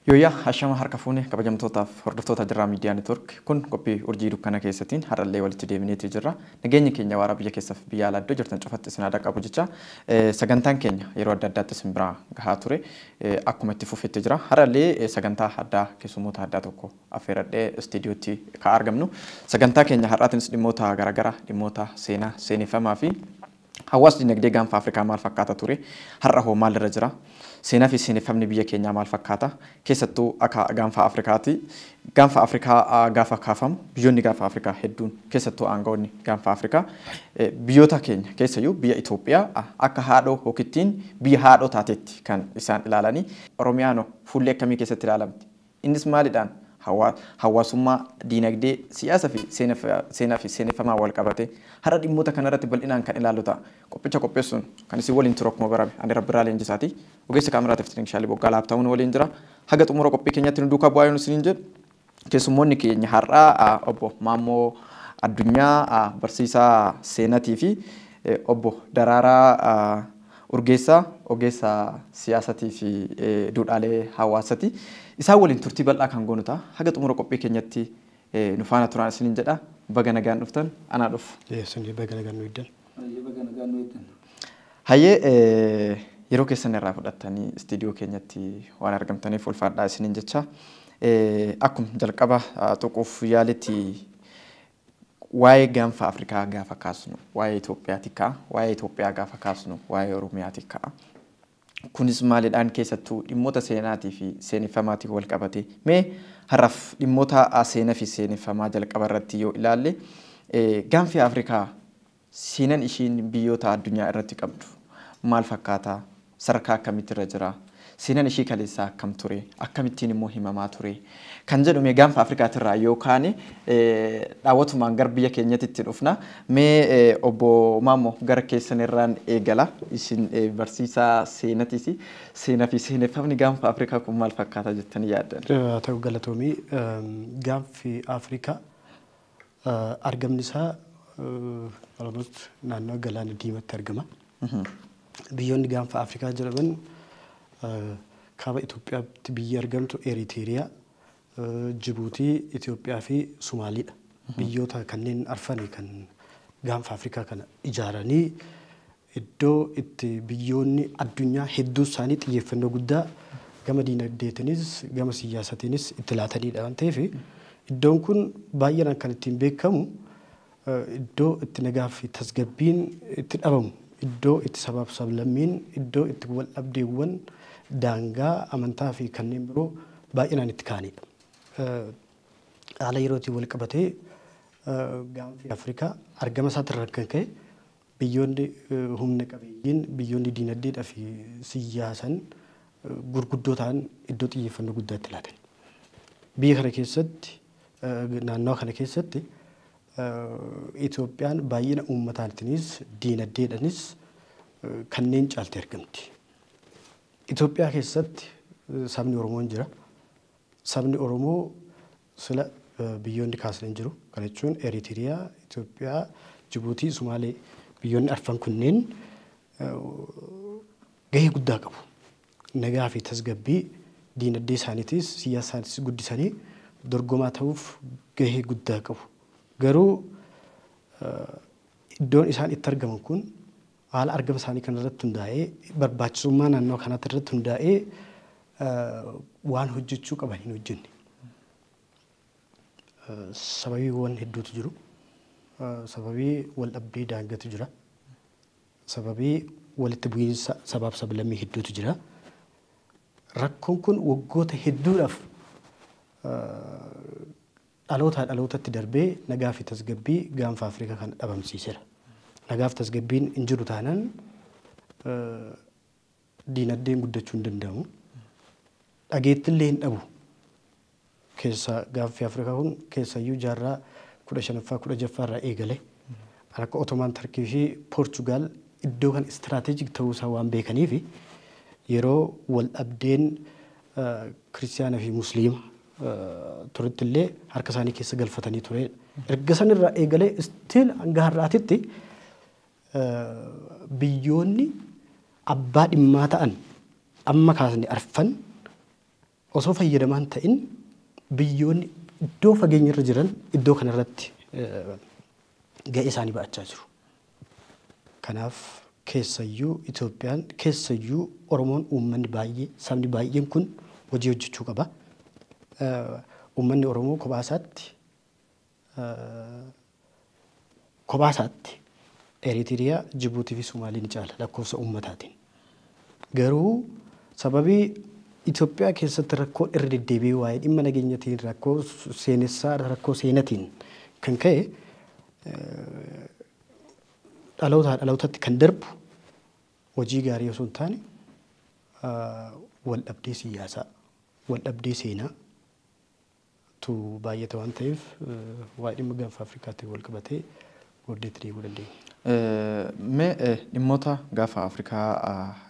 Yooyaa hashama harka fuune kabajamtootaaf hordoftoota jirraa miidiyaa neetwork kun qophii urjii dukkana keessatiin har'allee walitti deebineetii jirra. Nageenyi keenya waaraa biyya keessaaf biyya alaa iddoo jirtan cufatti isin aadaa qabu jecha sagantaan keenya yeroo adda addaatti isin biraa gahaa ture akkuma itti fufetti jira. Har'allee sagantaa addaa keessummoota addaa tokko affeeradhee istiidiyootti kan argamnu. Sagantaa keenya har'aatiinis dhimmoota garaagaraa dhimmoota seenaa seeneffamaa fi hawaasni dinagdee gaanfa Afrikaa maal fakkaata ture har'a hoo maalirra jira. Seenaa fi seeneffamni biyya keenyaa maal fakkaata keessattuu akka gaanfa Afrikaati. Gaanfa Afrikaa gaafa kaafamu biyyoonni gaanfa Afrikaa hedduun keessattuu aangawoonni gaanfa Afrikaa biyyoota keenya keessayyuu biyya Itoophiyaa akka haadhoo hookittiin biyya haadhoo taatetti kan isaan ilaalanii Oromiyaanoo fuullee akkamii keessatti ilaalamti. Innis maalidhaan hawaasummaa dinagdee siyaasa fi seenaa fi seeneffamaa wal qabate har'a dhimmoota kanarratti bal'inaan kan ilaallu ta'a. Qophicha qopheessuun kan isin waliin turu akkuma barame ani Rabbirraa Leenjisaati. Ogeessa kaameraatiif Tinshaalii Boggaa Laabtaawun waliin jira. Haga xumura qophii keenyatti nu duukaa bu'aa yoo isiniin jedhu keessummoonni keenya har'aa obbo Maammoo Addunyaa barsiisaa seenaatii fi obbo Daraaraa Urgeessaa ogeessa siyaasatii fi duudhaalee hawaasaati. Isaan waliin turtii bal'aa kan goonu ta'a. Haga xumura qophii keenyatti nu faana turaan isiniin jedha. Baga nagaan dhuftan anaa dhufu. Sun baga nagaan nu iddan. Hayyee yeroo keessan irraa fudhattanii istiidiyoo keenyatti waan argamtaniif ulfaadhaa isiniin jecha. Akkuma jalqaba tuquuf yaaletti waa'ee gaanfa Afrikaa gaafa kaasnu waa'ee Itoophiyaati ka'a. Waa'ee Itoophiyaa gaafa kaasnu waa'ee Oromiyaati ka'a. Kunis maalidhaan keessattuu dhimmoota seenaatii fi seeneffamaatiin wal qabate. Mee har'aaf dhimmoota seenaa fi seeneffamaa jalqaba irratti yoo ilaalle gaanfi Afrikaa seenaan ishiin biyyoota addunyaa irratti qabdu maal fakkaata? Sadarkaa akkamitti irra jira? Seenaan ishii kaleessaa akkam ture? Akkamittiin immoo himamaa ture? Kan jedhume gaanfa Afrikaatirraa yookaan daawwatumaan gara biyya keenyatti dhufna. Mee obbo Maammoo gara keessanirraan eegala. Isin barsiisaa seenaatis seenaa fi seeneffamni gaanfa Afrikaa kun maal fakkaata jettanii yaaddan? Ta'u galatoomii gaanfi Afrikaa argamni isaa naannoo galaana diimaatti argama. Biyyoonni gaanfa Afrikaa jedhaman kaaba Itoophiyaatti biyyi argamtu Eritiriyaa, Jibuutii, Itoophiyaa fi Somaaliidha. Biyyoota kanneen arfanii kan gaanfa Afrikaa kana ijaaranii iddoo itti biyyoonni addunyaa hedduu isaanii xiyyeeffannoo guddaa gama diinagdeetiinis gama siyaasatiinis itti laatanidha waan ta'eef iddoon kun baay'inaan kan ittiin beekamu iddoo itti nagaa fi tasgabbiin itti dhabamu, iddoo itti sabaaf sablammiin, iddoo itti wal dhabdeewwan daangaa amantaa fi kanneen biroo baay'inaan itti ka'anidha. Haala yerootiin wal qabatee gaanfi Afrikaa argama isaatirraa kan ka'e biyyoonni humna qabeeyyiin biyyoonni diinagdeedhaa fi siyaasan gurguddoo ta'an iddoo xiyyeeffannoo guddaa itti laatan. Biyya kana keessatti naannoo kana keessatti Itoophiyaan baay'ina uummataatiinis diinagdeedhaanis kanneen caaltee argamti. Itoophiyaa keessatti sabni Oromoo hin jira. Sabni Oromoo sila biyyoonni kaasan hin jiru. Kana jechuun Eritiriyaa, Itoophiyaa, Jibuutii, Somaalee biyyoonni arfan kunneen gahee guddaa qabu. Nagaa fi tasgabbii diinagdee isaaniitis siyaasa isaaniitis guddisanii dorgomaa ta'uuf gahee guddaa qabu. Garuu iddoon isaan itti argaman kun haala argama isaanii kanarratti hundaa'ee barbaachisummaa naannoo kanatti irratti hundaa'ee waan hojjechuu qaban hin hojjenne. Sababiiwwan hedduutu jiru. Sababii wal dhabdee daangatu jira. Sababii walitti bu'iinsa sabaaf sablammii hedduutu jira. Rakkoon kun waggoota hedduudhaaf dhalootaa dhalootatti darbee nagaa fi tasgabbii gaanfa Afrikaa kana dhabamsiiseera. Nagaa fi tasgabbiin hin jiru taanaan diinagdeen guddachuu hin danda'amu. Dhageettillee hin dhabu. Keessa gaanfi Afrikaa kun keessayyuu jaarraa 15ffaa 16ffaa irraa eegale. Akka Ottoman Turkii fi Poorchugaal iddoo kan istiraatejik ta'uusaa waan beekaniif yeroo wal dhabdeen kiristaanaa fi musliima turittillee harka isaanii keessa galfatanii ture. Erga sanirraa eegalee istiin hanga har'aatitti biyyoonni abbaa dhimmaa ta'an amma kaasanii arfan osoo fayyadamaan ta'in biyyoonni iddoo fageenya irra jiran iddoo kanarratti ga'ee isaanii ba'achaa jiru. Kanaaf keessayyuu Itoophiyaan keessayyuu Oromoon uummanni baay'ee sabni baay'een kun hojii hojjechuu qaba. Uummanni Oromoo kophaa Eritiriyaa, Jibuutii fi Sumaalii ni caala lakkoofsa uummataatiin. Garuu sababii Itoophiyaa keessatti rakkoo irra deddeebi'ee waa'ee dhimma nageenyatiin rakkoo seenessaa rakkoo seenatiin kan ka'e dhalootaa dhalootatti kan darbu hojii gaarii osoo hin taane waldhabdee siyaasaa, waldhabdee seenaa tu baay'ata waan ta'eef waa'ee dhimma gaanfa Afrikaatti wal qabatee guddeetti deemuu dandeenya. Mee dhimmoota gaafa Afrikaa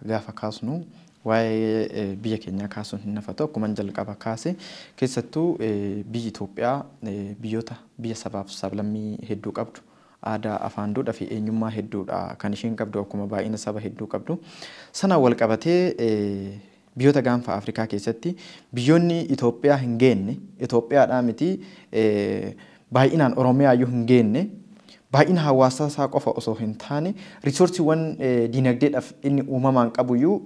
gaafa kaasnu waa'ee biyya keenyaa kaasuun hin nafatu akkuma jalqaba kaase keessattuu biyyi Itoophiyaa biyya sabaaf sablammii hedduu qabdu aadaa afaan duudhaa fi eenyummaa hedduudha kan isheen qabdu akkuma baay'ina saba hedduu qabdu sana wal qabatee biyyoota gaanfa Afrikaa keessatti biyyoonni Itoophiyaa hin geenne Itoophiyaadhaa miti baay'inaan Oromiyaa iyyuu hin geenne baay'ina hawaasa isaa qofa osoo hin taane riisorsiiwwan diinagdeedhaaf inni uumamaan qabu iyyuu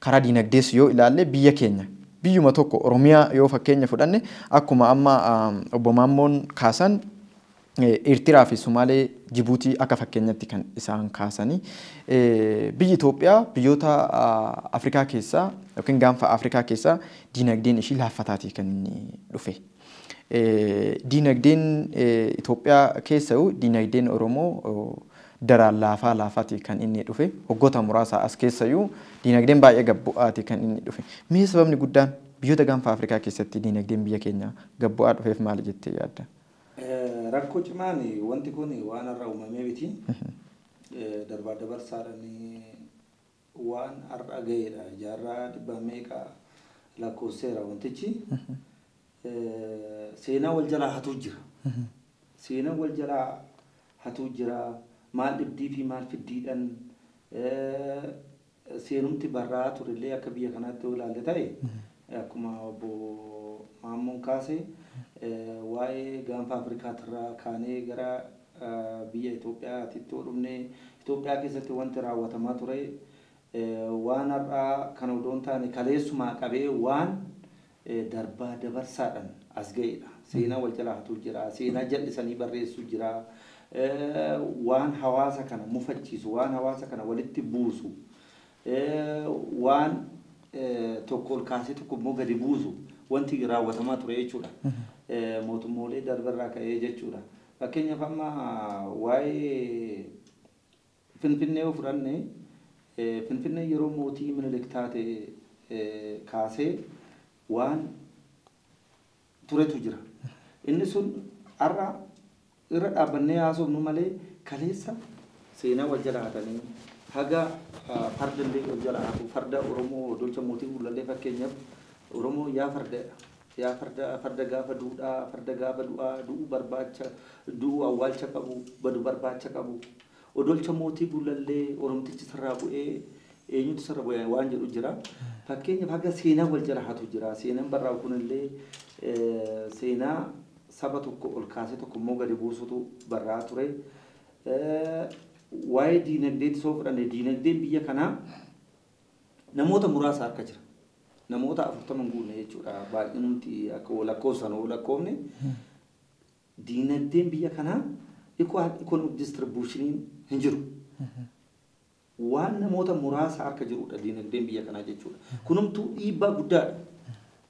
karaa diinagdees yoo ilaalle biyya keenya biyyuma tokko Oromiyaa yoo fakkeenya fudhanne akkuma amma obbo Maammoon kaasan Eertiraa fi Sumaalee Jibuutii akka fakkeenyatti kan isaan kaasanii biyyi Itoophiyaa biyyoota Afrikaa keessaa yookiin gaanfa Afrikaa keessaa diinagdeen ishii laaffataatii kan inni dhufe. Diinagdeen Itoophiyaa keessaa diinagdeen Oromoo daraan laafaati kan inni dhufe waggoota muraasa as keessayyuu diinagdeen baay'ee gabbu'aati kan inni dhufe. Mee sababni guddaan biyyoota gaanfa Afrikaa keessatti diinagdeen biyya keenya gabbu'aa dhufeef maali jettee yaadda? Rakkoo cimaan wanti kun waan har'a uumamee miti. Darbaa dabarsaadhaan waan har'a ga'eedha. Jaarraa dhibba meeqa lakkoofseera wantichi. Seenaa wal jalaa hatuu jira. Seenaa wal jalaa hatuu jira. Maal dhibdii fi maal fiddiidhaan seenumti barraa turellee akka biyya kanaatti yoo ilaalle ta'e akkuma obbo Maammoon kaase waa'ee gaanfa Afrikaatirraa kaanee gara biyya Itoophiyaatti dhufne Itoophiyaa keessatti wanti raawwatamaa ture waan har'aa kan odoon taane kaleessumaa qabee waan darbaa dabarsaadhaan as ga'eedha. Seenaa wal jalaa hatuu jira. Seenaa jal'isanii barreessuu jira. Waan hawaasa kana mufachiisu, waan hawaasa kana walitti buusu, waan tokko ol kaasee tokko immoo gadi buusu wanti raawwatamaa ture jechuudha. Mootummoolee darbarraa ka'ee jechuudha. Fakkeenyaaf amma waa'ee Finfinnee yoo fudhanne Finfinnee yeroo mootii Minilik taate kaasee waan turetu jira. Inni sun har'a irra dhaabbannee haasofnu malee kaleessa seenaa wal jalaa hatanii haga fardallee wal jalaa hatu farda Oromoo dolcha mootii Bulallee fakkeenyaaf Oromoo yaa farda gaafa duudhaa farda gaafa du'uu barbaacha du'uu awwaalcha qabu badu barbaacha qabu odolcha mootii Bulallee Oromtichi sarraa bu'ee eenyutu sarra bu'ee waan jedhu jira. Fakkeenyaaf haga seenaa wal jalaa hatu jira. Seenaan barraa kunillee seenaa saba tokko ol kaasee tokko immoo gadi buusutu barraa ture. Waa'ee diinagdeetti soo fudhanne diinagdeen biyya kanaa namoota muraasa harka jira. Namoota 40 guunne jechuudha. Baay'inumti akka lakkoofsan oo lakkoofne diinagdeen biyya kanaa economic distribution hin jiru. Waan namoota muraasa harka jirudha diinagdeen biyya kanaa jechuudha. Kunumtuu dhiibbaa guddaadha.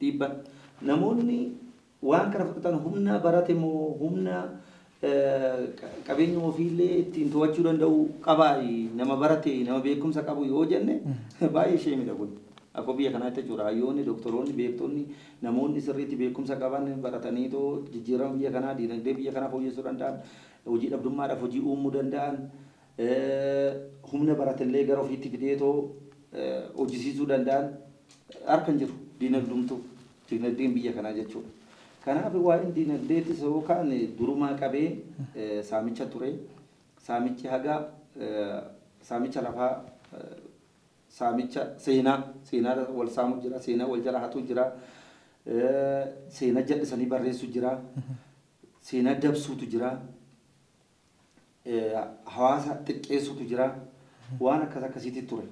Dhiibbaan namoonni waan kana fudhatan humna barate moo humna qabeenya ofiillee ittiin to'achuu danda'u qabaayi nama barate nama beekumsa qabu yoo jenne baay'ee ishee miidhagu. Akka biyya kanaatti jechuudha. Hayyoonni, doktoroonni, beektonni namoonni sirriitti beekumsa qaban baratanii too jijjiirama biyya kanaa diinagdee biyya kanaa fooyyessuu danda'an hojii dhabdummaadhaaf hojii uumuu danda'an humna baratellee gara ofiitti fidee too hojjisiisuu danda'an harkan jiru diinagdeen biyya kanaa jechuudha. Kanaaf waa'een diinagdeetis yookaan durumaa qabee saamicha ture. Saamichi haga saamicha lafaa saamicha seenaa wal saamu jira, seenaa wal jala hatu jira, seenaa jal'isanii barreessu jira, seenaa dabsuutu jira, hawaasa xiqqeessutu jira, waan akkasiitti ture.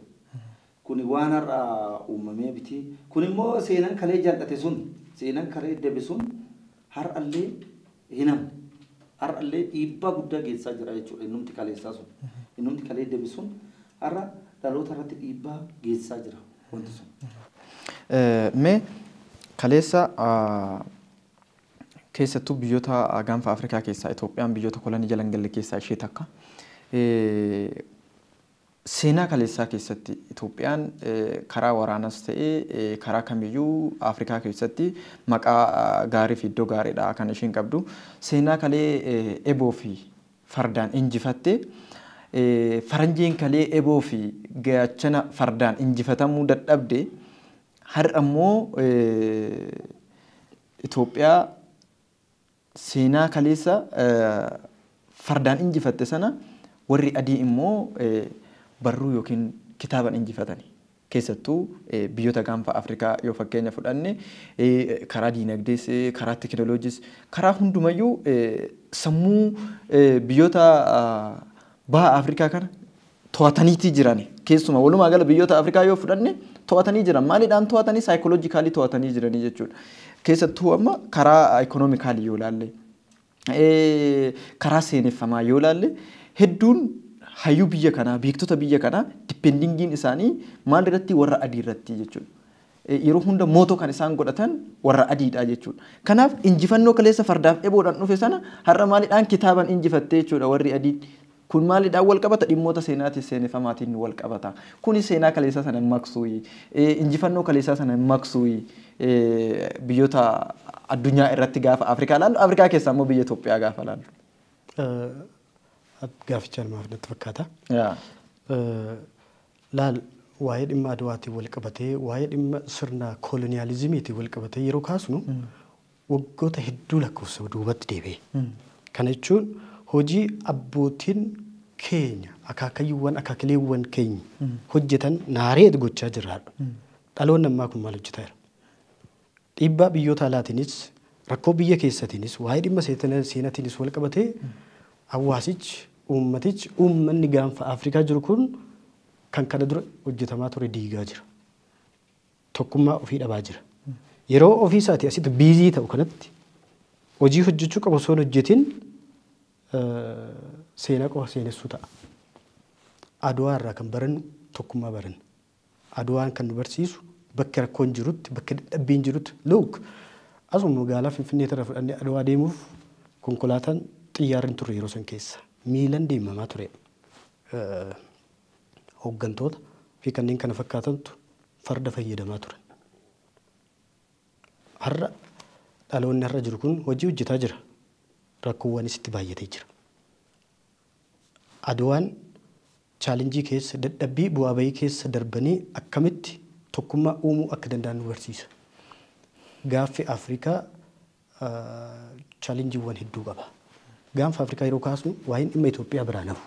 Kuni waan har'a uumamee biti. Kun immoo seenaan kalee jal'ate sun, seenaan kalee dabe sun har'allee hinam. Har'allee dhiibbaa guddaa geessaa jira jechuudha. Innumti kaleessaa sun. Innumti kalee dabe sun har'a dhaloota irratti dhiibbaa geessaa jira wanti sun. Mee kaleessa keessattuu biyyoota gaanfa Afrikaa keessaa Itoophiyaan biyyoota kolonii jalan galle keessaa ishee takka. Seenaa kaleessaa keessatti Itoophiyaan karaa waraanas ta'ee karaa kamiyyuu Afrikaa keessatti maqaa gaarii fi iddoo gaariidha kan isheen qabdu. Seenaa kalee eboo fi fardaan injifattee faranjiin kalee eboo fi gaachana fardaan injifatamuu dadhabde har'a immoo Itoophiyaa seenaa kaleessa fardaan injifatte sana warri adii immoo barruu yookiin kitaaban injifatani. Keessattuu biyyoota gaanfa Afrikaa yoo fakkeenya fudhanne karaa diinagdees, karaa teekinooloojiis, karaa hundumayyuu sammuu biyyoota baha Afrikaa kana to'ataniitii jiran. Keessumaa walumaa gala biyyoota Afrikaa yoo fudhanne to'atanii jiran. Maaliidhaan to'atanii? Saayikooloojikaalii to'atanii jiranii jechuudha. Keessattuu amma karaa ikonoomikaalii yoo ilaalle, karaa seeneffamaa yoo ilaalle hedduun hayyuu biyya kanaa, beektota biyya kanaa dippendingiin isaanii maal irratti? Warra adii irratti jechuudha. Yeroo hunda mootoo kan isaan godhatan warra adiidha jechuudha. Kanaaf injifannoo kaleessa fardaaf eboodhaan dhufe sana har'a maaliidhaan kitaaban injifattee jechuudha warri adii. Kun maaliidhaan wal qabata? Dhimmoota seenaatiin seeneffamaatiin wal qabata. Kuni seenaa kaleessaa sana maqsuuyi. Injifannoo kaleessaa sana maqsuuyi. Biyyoota addunyaa irratti gaafa Afrikaa laallu, Afrikaa keessaa immoo biyya Itoophiyaa gaafa laallu. Gaafichaan maaf natti fakkaata. Laal waa'ee dhimma Adwaatiin wal qabatee, waa'ee dhimma sirna kooloniyaalizimiitiin wal qabatee yeroo kaasnu waggoota hedduu lakkoofsa duubatti deebi'e. Kana jechuun hojii abbootiin keenya akaakileewwan keenya hojjetan naareet gochaa jirraadha. Dhaloonni ammaa kun maal hojjetaa jira? Dhiibbaa biyyoota alaatiinis rakkoo biyya keessatiinis waa'ee dhimma seenaatiinis wal qabatee hawaasichi uummanni gaanfa Afrikaa jiru kun kan kana dura hojjetamaa ture diigaa jira. Tokkummaa ofii dhabaa jira. Yeroo ofii isaatii asitti biizii ta'u kanatti hojii hojjechuu qabu osoo hin hojjetin seenaa qofa seenessuu ta'a. Adwaa irraa kan barannu tokkummaa baranna. Adwaan kan nu barsiisu bakka rakkoon jirutti, bakka dadhabbiin jirutti look asuma magaalaa Finfinnee irra fudhannee Adwaa deemuuf konkolaataan xiyyaarri hin turre yeroo san keessa miilan deemamaa ture. Hooggantoota fi kanneen kana fakkaatantu farda fayyadamaa turan. Har'a dhaloonni har'a jiru kun hojii hojjetaa jira. Rakkoowwanis itti baay'atee jira. Adwaan chaalenjii keessa dadhabbii bu'aa bahii keessa darbanii akkamitti tokkummaa uumuu akka danda'an nu barsiisa. Gaanfi Afrikaa chaalenjiiwwan hedduu qaba. Gaanfa Afrikaa yeroo kaasnu waa'een dhimma Itoophiyaa biraa nafu.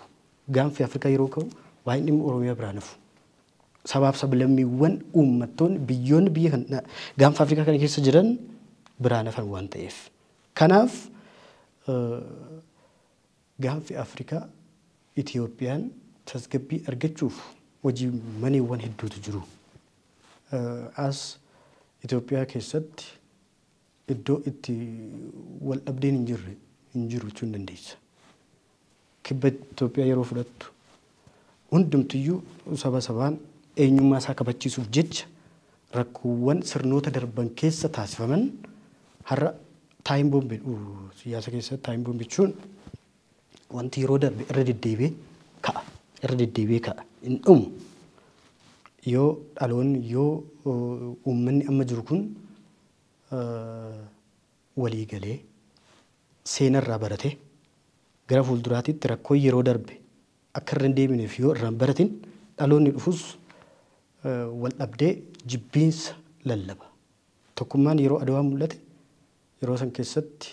Gaanfi Afrikaa yeroo ka'u waa'een dhimma Oromiyaa biraa nafu. Sabaaf sablammiiwwan uummattoonni biyyoonni biyya kana gaanfa Afrikaa kana keessa jiran biraa nafan waan ta'eef. Kanaaf gaanfi Afrikaa Itoophiyaan tasgabbii argachuuf hojii maneewwan hedduutu jiru. As Itoophiyaa keessatti iddoo itti wal dhabdeen hin jiru jechuun dandeessa. Kibba Itoophiyaa yeroo fudhattu hundumtiyyuu saba sabaan eenyummaa isaa kabachiisuuf jecha rakkoowwan sirnoota darban keessa taasifaman har'a taayim boombiin siyaasa keessatti taayim boombii jechuun wanti yeroo darbe irra deddeebi'ee ka'a. Irra deddeebi'ee ka'a. Hin dhumu. Yoo dhaloonni yoo uummanni amma jiru kun walii galee seenarraa barate gara fuulduraatitti rakkoo yeroo darbe akka irra hin deebineef yoo irraan baratin dhaloonni dhufus wal dhabdee jibbiinsa lallaba. Tokkummaan yeroo Adwaa mul'ate yeroo san keessatti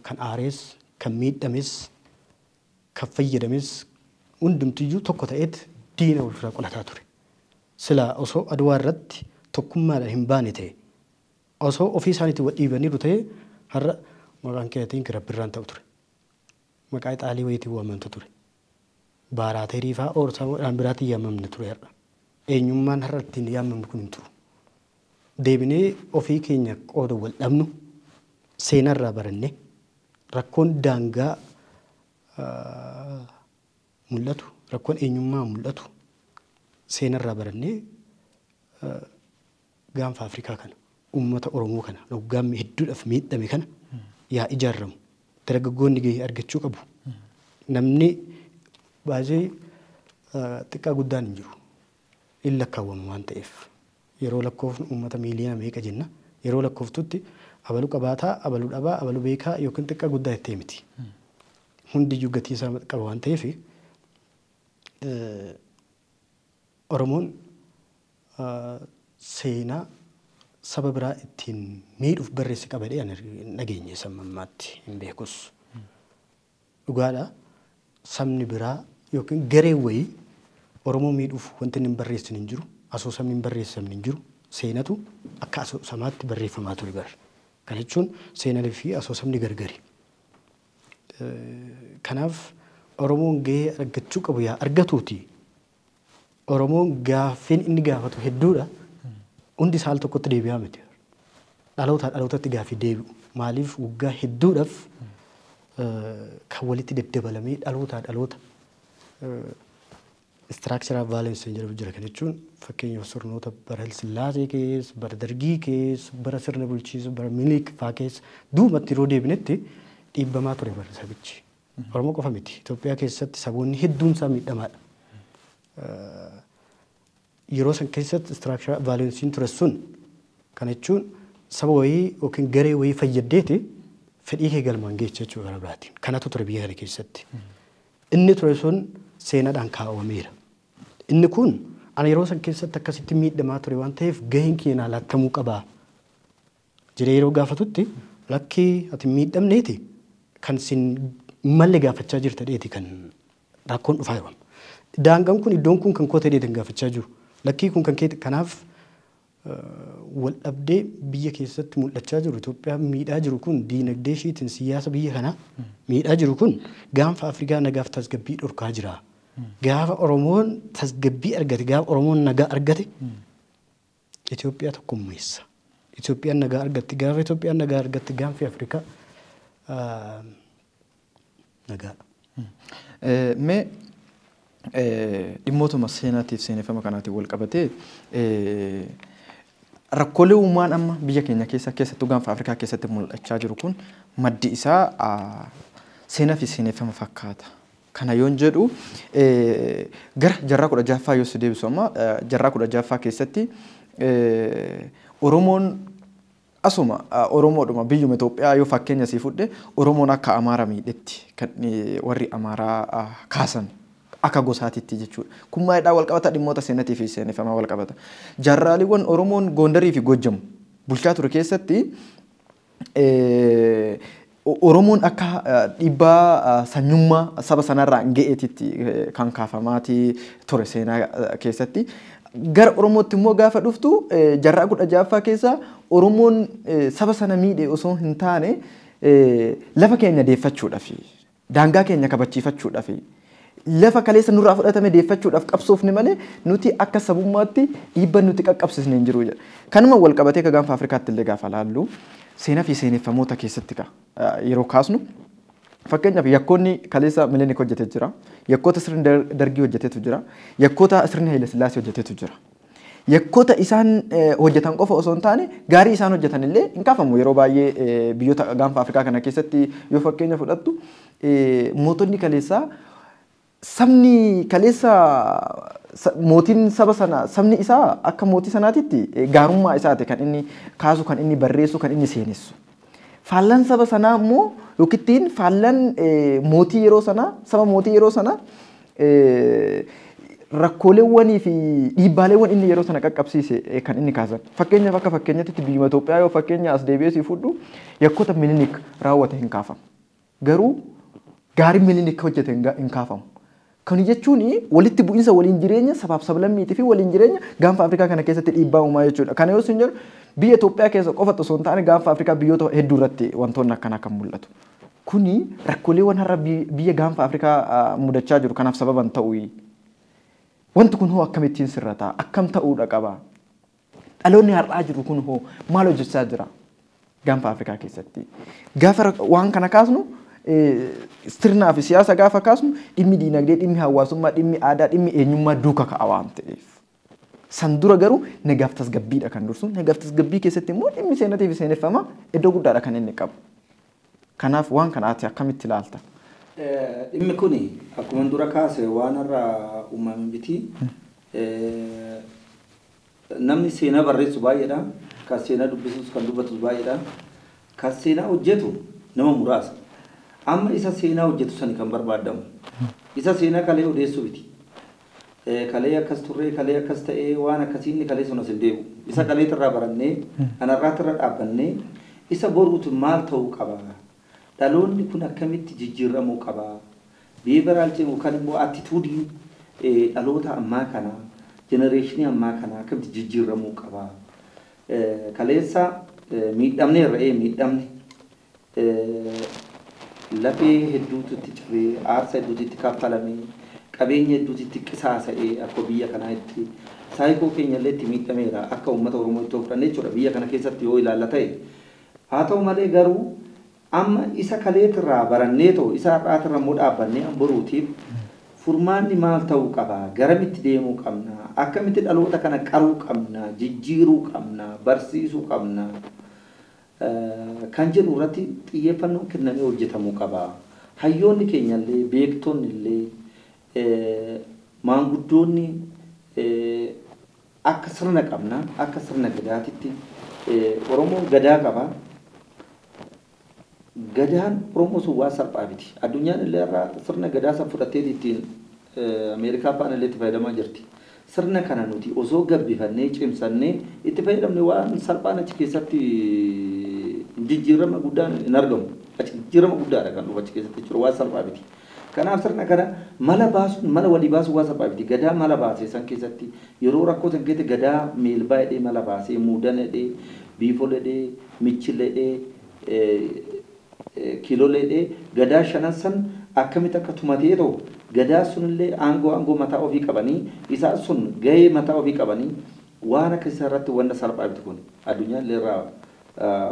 kan aarees, kan miidhames, kan fayyadames hundumtiyyuu tokko ta'eet diina walirraa qolataa ture. sila osoo adwaa irratti tokkummaadhaan hin baane ta'e osoo ofii isaaniitti wal dhiibaniiru ta'e har'a maqaan keetiin kirabbirraan ta'u ture. Maqaa Ixaalii wayitii waamamtu ture. Baaraaterii fa'aa oorsaadhaan biraatiin yaamamne ture har'a. Eenyummaan har'a ittiin yaamamnu kun hin turu. Deebinee ofii keenya qooda wal dhabnu seenarraa barannee rakkoon daangaa mul'atu rakkoon eenyummaa mul'atu seenarraa barannee gaanfa Afrikaa kana uummata Oromoo kana waggaa hedduudhaaf miidhame kana yaa ijaaramu dargaggoonni gahee argachuu qabu. Namni baay'ee xiqqaa guddaan hin jiru. In lakkaawwamu waan ta'eef yeroo lakkoofnu uummata miiliyoona meeqa jenna yeroo lakkooftutti abaluu qabaataa abaluu dhabaa abaluu beekaa yookiin xiqqaa guddaa ittee miti. Hundiyyuu gatii isaa qaba waan ta'eef Oromoon seenaa saba biraa ittiin miidhuuf barreesse qabadee nageenye sammammaatti hin beekus. Dhugaadha sabni biraa yookiin garee wayii Oromoo miidhuuf wanti hin barreessin hin jiru. Asoosamni hin barreessamne hin jiru. Seenatu akka asoosamaatti barreeffamaa ture bara. Kana jechuun seenaa fi asoosamni gargari. Kanaaf Oromoon gahee argachuu qabu yaa argatuuti. Oromoon gaaffiin inni gaafatu hedduudha. Hundi isaa al tokkotti deebi'aa miti. Dhalootaa dhalootatti gaaffii deebi'u. Maaliif waggaa hedduudhaaf kan walitti daddabalamee dhalootaa dhaloota istiraakcharaa vaalensi jedhamu jira. Kan jechuun fakkeenyaaf sirnoota bara Hayilasillaasee keessa, bara Dargii keessa, bara sirna bulchiinsa, bara Minilik fa'aa keessa duubatti yeroo deebinetti dhiibbamaa ture bara sabichi. Oromoo qofa miti. Itoophiyaa keessatti saboonni hedduun isaa miidhamaadha. Yeroo san keessatti istiraakcharaa vaalensiin ture sun kan jechuun saba wayii yookiin garee wayii fayyaddeeti fedhii kee galmaan geessa jechuudha gara biraatiin. Kanatu ture biyya kana keessatti. Inni ture sun seenaadhaan kaa'ameera. Inni kun ana yeroo san keessatti akkasitti miidhamaa ture waan ta'eef gaheen keenya laattamuu qabaa. Jiree yeroo gaafatutti lakkii ati miidhamneeti kan sin malle gaafachaa jirta dheeti kan rakkoon dhufaa jiru. Daangaan kun iddoon kun kan kootee dheetan gaafachaa jiru. Lakkii kun kan keeti kanaaf wal dhabdee biyya keessatti mul'achaa jiru. Itoophiyaa miidhaa jiru kun diinagdee ishiitiin siyaasa biyya kanaa miidhaa jiru kun gaanfa Afrikaa nagaaf tasgabbii dhorkaa jira. Gaafa Oromoon tasgabbii argate gaafa Oromoon nagaa argate Itoophiyaa tokkummeessa. Itoophiyaan nagaa argatti gaafa Itoophiyaan nagaa argatti gaanfi Afrikaa nagaadha. Mee dhimmootuma seenaatiif seeneffama kanaatiin wal qabatee rakkoolee uumaan amma biyya keenya keessattuu gaanfa Afrikaa keessatti mul'achaa jiru kun maddi isaa seenaa fi seeneffama fakkaata. Kana yoon jedhu gara jaarraa 16ffaa yoo si deebisu amma jaarraa 16ffaa keessatti Oromoon asuma Oromoodhuma biyyuma Itoophiyaa yoo fakkeenya sii fudhe Oromoon akka Amaaraa miidhetti kan warri Amaaraa kaasan akka gosaatitti jechuudha. Kun maayidhaa wal qabata dhimmoota seenaatii fi seeneffamaa wal qabata. Jaarraaliiwwan Oromoon Gondarii fi Gojjam bulchaa ture keessatti Oromoon akka dhiibbaa sanyummaa saba sanarraa hin ga'eetitti kan kaafamaatii ture seenaa keessatti. Gara Oromootti immoo gaafa dhuftu jaarraa 16ffaa keessa Oromoon saba sana miidhe osoo hin taane lafa keenya deeffachuudhaaf daangaa keenya kabachiifachuudhaaf lafa kaleessa nurraa fudhatame deeffachuudhaaf qabsoofne malee nuti akka sabummaatti dhiibbaa nuti qaqqabsisne hin jiru jedha. Kanuma wal qabatee ka gaanfa Afrikaatti illee gaafa laallu seenaa fi seeneffamoota keessatti yeroo kaasnu fakkeenyaaf yakkoonni kaleessa Minilik hojjetee jira. Yakkoota sirni Dargii hojjeteetu jira. Yakkoota sirni Hayilasillaasee hojjeteetu jira. Yakkoota isaan hojjetan qofa osoo hin taane gaarii isaan hojjetan illee hin kaafamu. Yeroo baay'ee biyyoota gaanfa Afrikaa kana keessatti yoo fakkeenya fudhattu mootonni kaleessaa sabni kaleessa mootiin saba sana sabni isaa akka mootii sanaatitti gaarummaa isaati kan inni kaasu kan inni barreessu kan inni seenessu. Faallan saba sanaa immoo yookiin faallan mootii yeroo sanaa saba mootii yeroo sanaa rakkooleewwanii fi dhiibbaaleewwan inni yeroo sana qaqqabsiise kan inni kaasan. Fakkeenyaaf akka fakkeenyatti biyya Itoophiyaa yoo fakkeenya as deebi'ee si fudhu yakkoota Minilik raawwate hin kaafamu. Garuu gaarii Minilik hojjete hin kaafamu. Kan jechuun walitti bu'iinsa waliin jireenya sabaaf sablammiitii fi waliin jireenya gaanfa Afrikaa kana keessatti dhiibbaa uumaa jechuudha. Kana yoo isin jedhu biyya Itoophiyaa keessa qofatu osoo hin taane gaanfa Afrikaa biyyoota hedduu irratti wantoonni akkanaa kan mul'atu. Kuni rakkooleewwan har'a biyya gaanfa Afrikaa mudachaa jiru kanaaf sababan ta'uu. Wanti kun hoo akkamittiin sirrataa? Akkam ta'uudha qaba? Dhaloonni har'aa jiru kun hoo maal hojjechaa jira gaanfa Afrikaa keessatti? Gaafa waan kana kaasnu sirnaa fi siyaasa gaafa kaasnu dhimmi diinagdee, dhimmi hawaasummaa, dhimmi aadaa, dhimmi eenyummaa duuka ka'a waan ta'eef. San dura garuu nagaaf tasgabbiidha kan dursu. Nagaaf tasgabbii keessatti immoo dhimmi seenaatii fi seeneffamaa iddoo guddaadha kan inni qabu. Kanaaf waan kanaati akkamitti ilaalta? Dhimmi kuni akkuma dura kaase waan irra uumame miti. Namni seenaa barreessu baay'eedha. Kan seenaa dubbisus kan dubbatus baay'eedha. Kan seenaa hojjetu nama muraasa. Amma isa seenaa hojjetu sani kan barbaadamu. Isa seenaa kalee odeessu miti. Kalee akkas turree kalee akkas ta'ee waan akkasiin kalee sun as hin deebi'u. Isa kalee irraa barannee anarraatti irra dhaabbannee isa boruutu maal ta'uu qaba? Dhaloonni kun akkamitti jijjiiramuu qaba? Beeveraalchee yookaan immoo attituudiin dhaloota ammaa kanaa jenereeshinii ammaa kanaa akkamitti jijjiiramuu qaba? Kaleessa miidhamne irra'ee miidhamne lafee hedduutu itti cabee aarsa hedduutu itti kaffalamee qabeenya hedduutu itti qisaasa'ee akka biyya kanaa itti saayikoo keenya illee itti miidhameera akka uummata Oromoo itti fudhannee jechuudha biyya kana keessatti yoo ilaalla ta'e. Haa ta'u malee garuu amma isa kaleetirraa barannee ta'u isa har'aatirra immoo dhaabbannee boruutiif furmaanni maal ta'uu qaba? Garamitti deemuu qabna? Akkamitti dhaloota kana qaruu qabna? Jijjiiruu qabna? Barsiisuu qabna? Kan jedhu irratti xiyyeeffannoo kennamee hojjetamuu qaba. Hayyoonni keenya illee beektonni illee maanguddoonni akka sirna qabna akka sirna gadaatitti Oromoon gadaa qaba. Gadaan Oromoo sun waan salphaa miti. Addunyaan illee irraa sirna gadaa san fudhattee ittiin Ameerikaa faana illee itti fayyadamaa jirti. Sirna kana nuti osoo gabbifannee cimsannee itti fayyadamne waan salphaan achi keessatti jijjiirama guddaan hin argamu. Jijjiirama guddaadha kan dhufu achi keessatti jechuudha waan salphaa miti. Kanaaf sirna kana mala baasuun mala walii baasuun waan salphaa miti. Gadaa mala baasee san keessatti yeroo rakkoo san keessatti gadaa meelbaa hidhee mala baasee muudan hidhee biifol hidhee michil hidhee kiiloo hidhee gadaa shanan san akkamitti akka tumatee ta'u gadaa sunillee aangoo mataa ofii qabanii isaan sun gahee mataa ofii qabanii waan akka isa irratti wanta salphaa miti kun addunyaan illee irraa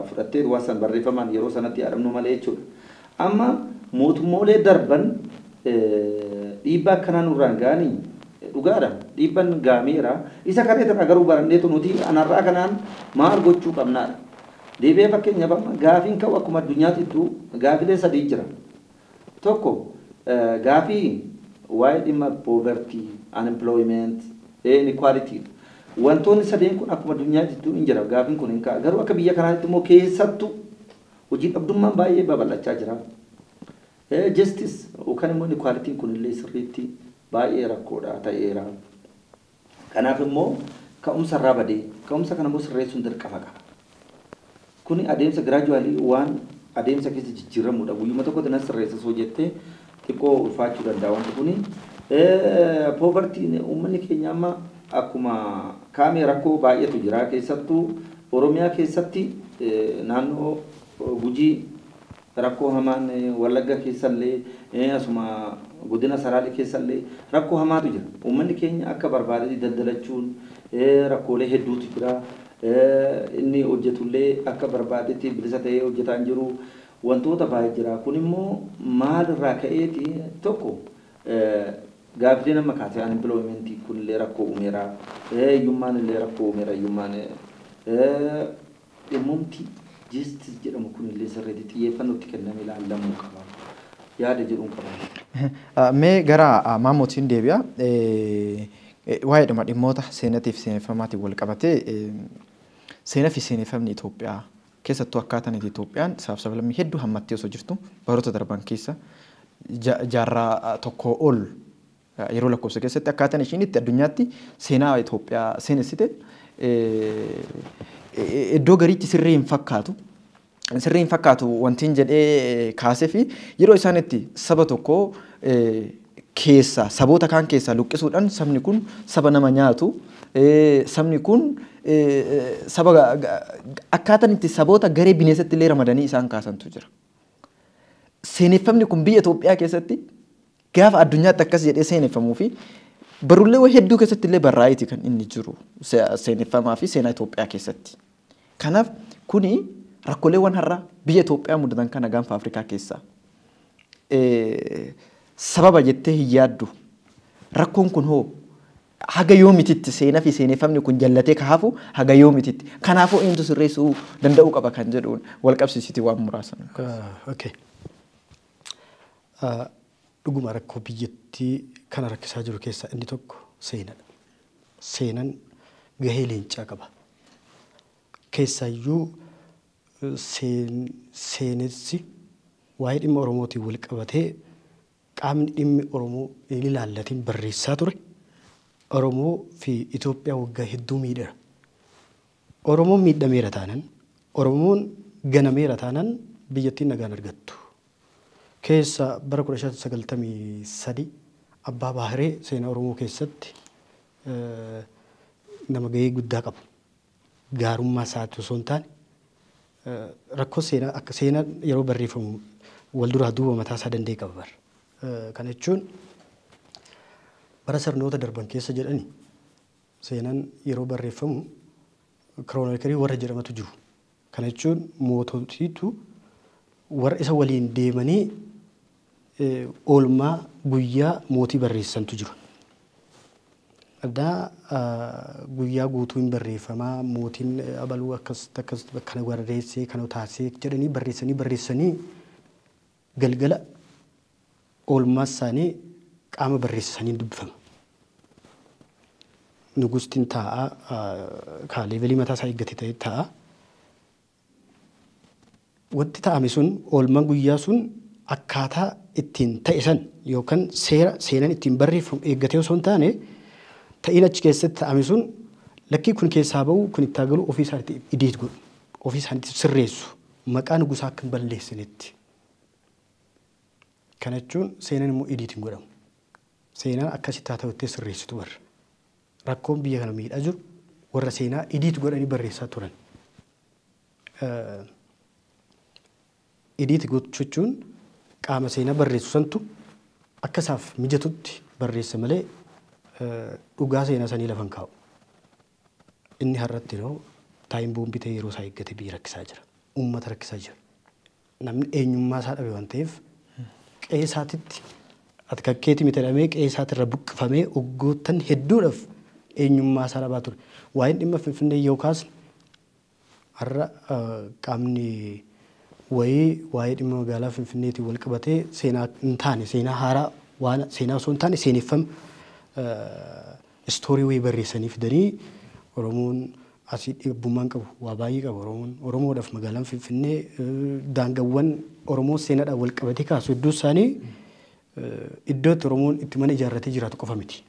fudhattee waan san barreeffamaan yeroo sanatti yaadamnu malee jechuudha. Amma mootummoolee darban dhiibbaa akkanaa nurraan ga'anii dhugaadha dhiibban gaameera isa kaneetirraa garuu baranneetu nuti anarraa kanaan maal gochuu qabnaadha. Deebi'ee fakkeenyaaf amma gaafiin ka'u akkuma addunyaatittuu gaafilee sadii jira. Tokko gaafii waa'ee dhimma poverty, unemployment, inequality. Wantoonni sadeen kun akkuma addunyaatittuu hin jira gaafiin kun hin ka'a. Garuu akka biyya kanaatti immoo keessattuu hojii dhabdummaan baay'ee babal'achaa jira. Justice yookaan immoo inequality'n kun illee sirriitti baay'ee rakkoodha ta'eera. Kanaaf immoo ka'umsa irraa badee ka'umsa kana immoo sirreessuun dirqama qaba. Kuni adeemsa gradually waan adeemsa keessa jijjiiramudha. Guyyuma tokkotti nan sirreessa soo jettee xiqqoo ulfaachuu danda'a wanti kuni. Poverty uummanni keenya amma akkuma kaamee rakkoo baay'eetu jira keessattuu Oromiyaa keessatti naannoo Gujii rakkoo hamaan Wallagga keessallee asuma godina Salaalee keessallee rakkoo hamaatu jira. Uummanni keenya akka barbaadee daldalachuun rakkoolee hedduutu jira. Inni hojjetullee akka barbaadetti bilisa ta'ee hojjetaa hin jiru wantoota baay'ee jira. Kun immoo maalirraa ka'eeti tokko gaafilee nama kaasee unemploymentii kunillee rakkoo uumeera. Hiyyummaan illee rakkoo uumeera. Hiyyummaan dhimmumti justice jedhamu kunillee sirriitti xiyyeeffannootti kennamee ilaalamuu qaba. Yaada jedhuun qaba. Mee gara Maamootiin deebi'a. Waa'ee dhuma dhimmoota seenaatiif seeneffamaatiin wal qabatee seenaa fi seeneffamni Itoophiyaa keessattuu akkaataan Itoophiyaan sablammii hedduu hammattee osoo jirtu baroota darban keessa jaarraa tokko ol yeroo lakkoofsa keessatti akkaataan ishiin itti addunyaatti seenaa Itoophiyaa seenessite iddoo gariitti sirrii hin fakkaatu. Sirrii hin fakkaatu wantiin jedhee kaasee fi yeroo isaan itti saba tokko keessa saboota kaan keessa luqqisuudhaan sabni kun saba nama nyaatu sabni kun saba akkaataan itti saboota garee bineensatti illee ramadanii isaan kaasantu jira. Seeneffamni kun biyya Itoophiyaa keessatti gaafa addunyaatti akkas jedhee seeneffamuu fi barruulee hedduu keessatti illee barraa'eeti kan inni jiru seeneffamaa fi seenaa Itoophiyaa keessatti. Kanaaf kuni rakkooleewwan har'a biyya Itoophiyaa mudatan kana gaanfa Afrikaa keessaa sababa jettee hin yaaddu rakkoon kun hoo haga yoomititti seenaa fi seeneffamni kun jallatee kaafu haga yoomititti kanaafuu eenyutu sirreessuu danda'uu qaba kan jedhuun wal qabsiisiti waan muraasan. Dhuguma rakkoo biyyattii kana rakkisaa jiru keessaa inni tokko seenadha. Seenaan gahee leencaa qaba. Keessaayyuu seenessi waa'ee dhimma Oromootiin wal qabatee qaamni dhimmi Oromoo inni ilaallatiin barreessaa ture. Oromoo fi Itoophiyaa waggaa hedduu miidhara. Oromoon miidhameera taanan, Oromoon ganameera taanan biyyattiin nagaan argattu. Keessa bara 1993 Abbaa Baharee seenaa Oromoo keessatti nama gahee guddaa qabu. Gaarummaa isaati osoo hin taane rakkoo seenaa akka seenaa yeroo barreeffamu wal duraa duuba mataa isaa danda'e qaba bara. Kana jechuun bara sirnoota darban keessa jedhani seenaan yeroo barreeffamu kiroonoolikarii warra jedhamatu jiru. Kana jechuun moototiitu warra isa waliin deemanii oolmaa guyyaa mootii barreessantu jiru. Guyyaa guutuu hin barreeffamaa mootiin abaluu akkas kana barreessee kana taasisee jedhanii barreessanii galgala oolmaa isaanii qaama barreessanii dubbifama. Nugustiin taa'aa kaaleevelii mataa isaa eeggate ta'e taa'aa. Wanti taa'ame sun oolmaan guyyaa sun akkaataa ittiin ta'e san yookaan seenaan ittiin barreeffamu eeggatee osoo hin taane ta'in achi keessatti taa'ame sun lakkii kun keessaa ba'u kun itti agalu ofii isaaniitti idiit godhu ofii isaaniitti sirreessu maqaa nugusaa akka hin balleessinetti. Kana jechuun seenaan immoo idiit hin godhamu. Seenaan akkasitti haa ta'uttee sirreessitu warra. Rakkoon biyya kana miidhaa jiru warra seenaa idiit godhanii barreessaa turan. Idiit gochuun qaama seenaa barreessu santu akka isaaf mijatutti barreessa malee dhugaa seenaa sanii lafan kaa'u. Inni har'atti yeroo taayin boombii ta'e yeroo isaa eeggate biyya rakkisaa jira. Uummata rakkisaa jira. Namni eenyummaa isaa dhabe waan ta'eef qe'ee isaatitti ati kakkeetti mitadhamee qe'ee isaatirra buqqifamee waggoottan hedduudhaaf eenyummaa isaa dhabaa ture. Waa'een dhimma Finfinnee yoo kaasne har'a qaamni waa'ee dhimma magaalaa Finfinneetiin wal qabatee seenaa hin taane seenaa haaraa waan seenaa osoo hin taane seeneffama istoorii wayii barreessanii fidanii Oromoon asii dhiibbummaan qabu waa baay'ee qaba Oromoodhaaf magaalaan Finfinnee daangaawwan Oromoo seenaadhaan wal qabatee kaasu iddoo isaanii iddoo itti Oromoon itti mana ijaarratee jiraatu qofa miti.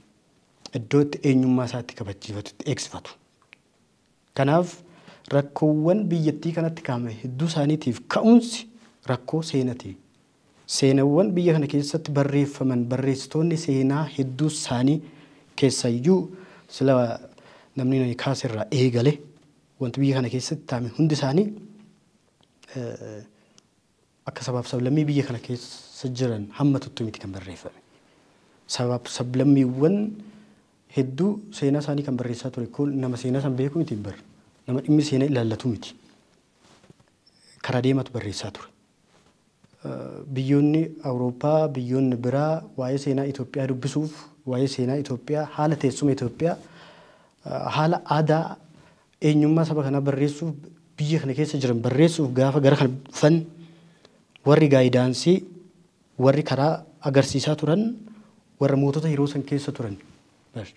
Iddoo itti eenyummaa isaa itti kabachiifatu itti eegsifatu. Kanaaf rakkoowwan biyyattii kanatti kaa'ame hedduu isaaniitiif ka'umsi rakkoo seenaati. Seenaawwan biyya kana keessatti barreeffaman barreessitoonni seenaa hedduu isaanii keessayyuu sila namni kaasirraa eegale wanti biyya kana keessatti taa'ame hundi isaanii akka sabaaf sablammii biyya kana keessa jiran hamma tuttu miti kan barreeffame. Sabaaf sablammiiwwan hedduu seenaa isaanii kan barreessaa ture kun nama seenaa san beeku miti hin barre. Nama dhimmi seenaa ilaallatu miti. Karaa deematu barreessaa ture. Biyyoonni Awurooppaa, biyyoonni biraa waa'ee seenaa Itoophiyaa dubbisuuf, waa'ee seenaa Itoophiyaa, haala teessuma Itoophiyaa, haala aadaa eenyummaa saba kanaa barreessuuf biyya kana keessa jiran barreessuuf gaafa gara kana dhufan warri gaayidaansii, warri karaa agarsiisaa turan, warra mootota yeroo san keessa turan.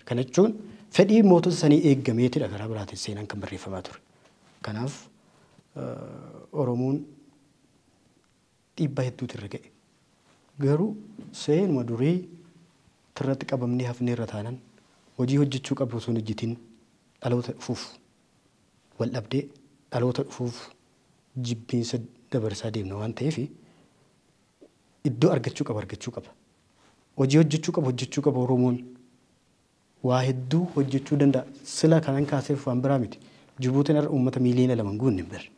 Kana jechuun fedhii mootota sanii eeggameetidha karaa biraatiin seenaan kan barreeffamaa ture. Kanaaf Oromoon dhiibbaa hedduutu irra ga'e. Garuu seenuma durii irratti qabamnee hafnee irra taanan hojii hojjechuu qabdu osoo hin hojjetin dhaloota dhufuuf wal dhabdee dhaloota dhufuuf jibbiinsa dabarsaa deemna waan ta'eef iddoo argachuu qaba. hojii hojjechuu qaba Oromoon. Waa hedduu hojjechuu danda'a. Sila kanan kaaseef waan biraa miti. Jibuutiin irra uummata miiliyoona 2 guunne hin birre.